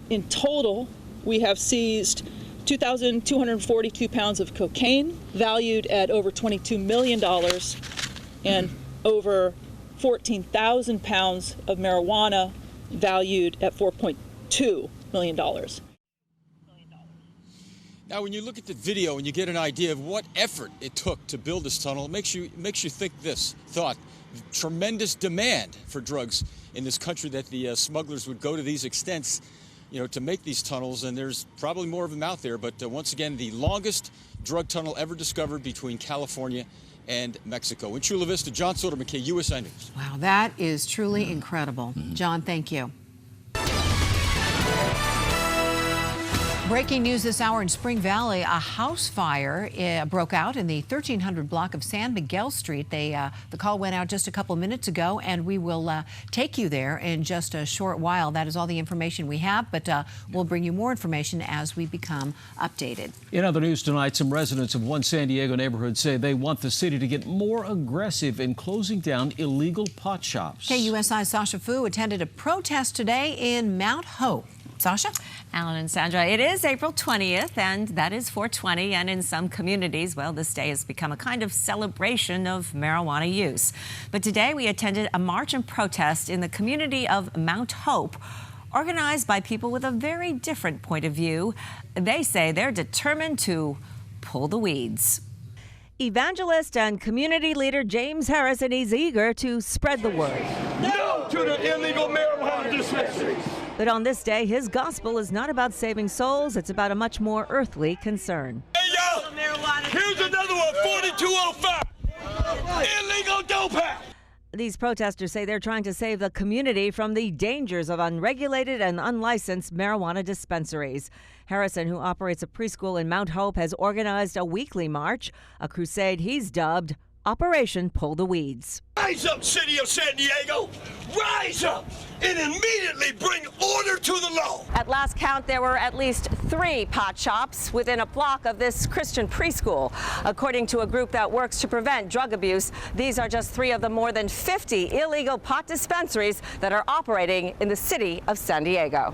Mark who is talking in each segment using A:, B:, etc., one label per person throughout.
A: In total, we have seized 2,242 pounds of cocaine, valued at over $22 million, and over 14,000 pounds of marijuana, valued at $4.2 million.
B: Now, when you look at the video and you get an idea of what effort it took to build this tunnel, it makes you think this thought: tremendous demand for drugs in this country, that the smugglers would go to these extents, to make these tunnels, and there's probably more of them out there. But once again, the longest drug tunnel ever discovered between California and Mexico. In Chula Vista, John Soder, McKay, USA News.
C: Wow, that is truly incredible. John, thank you. Breaking news this hour in Spring Valley, a house fire broke out in the 1300 block of San Miguel Street. The call went out just a couple of minutes ago, and we will take you there in just a short while. That is all the information we have, but we'll bring you more information as we become updated.
D: In other news tonight, some residents of one San Diego neighborhood say they want the city to get more aggressive in closing down illegal pot shops.
C: KUSI's Sasha Fu attended a protest today in Mount Hope. Sasha?
E: Alan and Sandra, it is April 20th, and that is 420, and in some communities, well, this day has become a kind of celebration of marijuana use. But today we attended a march and protest in the community of Mount Hope, organized by people with a very different point of view. They say they're determined to pull the weeds. Evangelist and community leader James Harrison is eager to spread the word.
F: No to the illegal marijuana dispensaries.
E: But on this day, his gospel is not about saving souls. It's about a much more earthly concern.
F: Hey, y'all, here's another one, 4205. Illegal dope house.
E: These protesters say they're trying to save the community from the dangers of unregulated and unlicensed marijuana dispensaries. Harrison, who operates a preschool in Mount Hope, has organized a weekly march, a crusade he's dubbed Operation Pull the Weeds.
F: Rise up, city of San Diego! Rise up and immediately bring order to the law!
E: At last count, there were at least 3 pot shops within a block of this Christian preschool. According to a group that works to prevent drug abuse, these are just 3 of the more than 50 illegal pot dispensaries that are operating in the city of San Diego.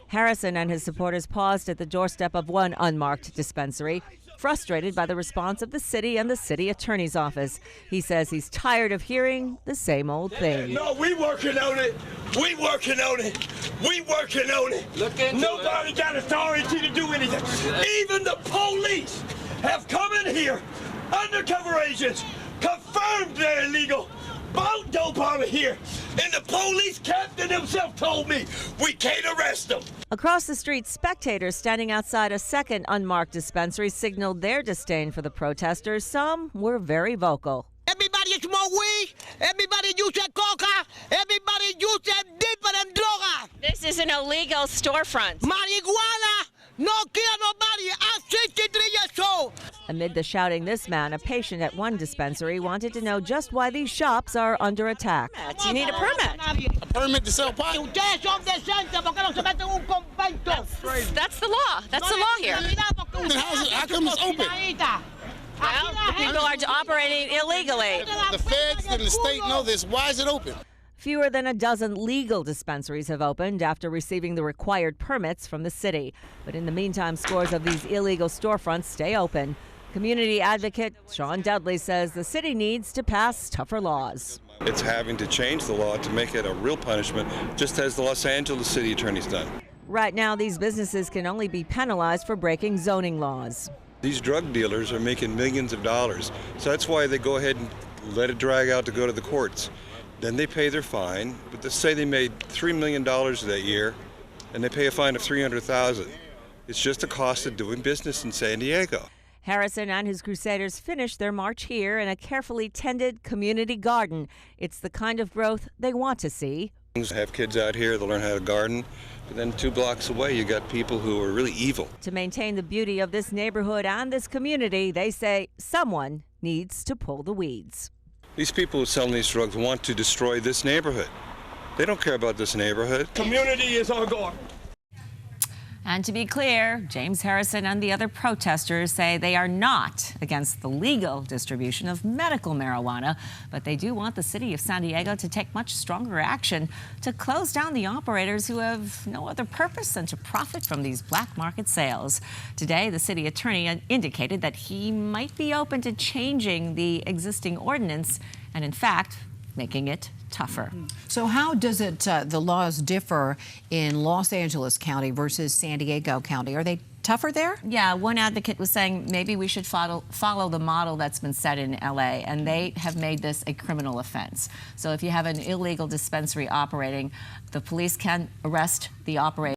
E: Harrison and his supporters paused at the doorstep of one unmarked dispensary, frustrated by the response of the city and the city attorney's office. He says he's tired of hearing the same old thing.
F: No, we working on it. We working on it. We working on it. Nobody got authority to do anything. Even the police have come in here, undercover agents, confirmed they're illegal. Bought dope out of here, and the police captain himself told me we can't arrest them.
E: Across the street, spectators standing outside a second unmarked dispensary signaled their disdain for the protesters. Some were very vocal.
G: Everybody smoke weed, everybody use coca, everybody use different droga.
H: This is an illegal storefront.
G: Marijuana, no kill nobody, I'm 63 years old.
E: Amid the shouting, this man, a patient at one dispensary, wanted to know just why these shops are under attack.
H: You need a permit.
G: A permit to sell pot?
H: That's the law. That's the law here.
G: How come it's open?
H: Well, people are operating illegally.
G: The feds and the state know this. Why is it open?
E: Fewer than a dozen legal dispensaries have opened after receiving the required permits from the city. But in the meantime, scores of these illegal storefronts stay open. Community advocate Sean Dudley says the city needs to pass tougher laws.
I: It's having to change the law to make it a real punishment, just as the Los Angeles city attorney's done.
E: Right now, these businesses can only be penalized for breaking zoning laws.
I: These drug dealers are making millions of dollars, so that's why they go ahead and let it drag out to go to the courts. Then they pay their fine, but they say they made $3 million that year, and they pay a fine of $300,000. It's just a cost of doing business in San Diego.
E: Harrison and his crusaders finished their march here in a carefully tended community garden. It's the kind of growth they want to see.
I: Have kids out here, they'll learn how to garden, but then 2 blocks away you got people who are really evil.
E: To maintain the beauty of this neighborhood and this community, they say someone needs to pull the weeds.
I: These people who sell these drugs want to destroy this neighborhood. They don't care about this neighborhood.
F: Community is our guard.
E: And to be clear, James Harrison and the other protesters say they are not against the legal distribution of medical marijuana, but they do want the city of San Diego to take much stronger action to close down the operators who have no other purpose than to profit from these black market sales. Today, the city attorney indicated that he might be open to changing the existing ordinance and, in fact, making it tougher.
C: So how does it, the laws differ in Los Angeles County versus San Diego County? Are they tougher there?
E: Yeah, one advocate was saying maybe we should follow the model that's been set in LA, and they have made this a criminal offense. So if you have an illegal dispensary operating, the police can arrest the operator.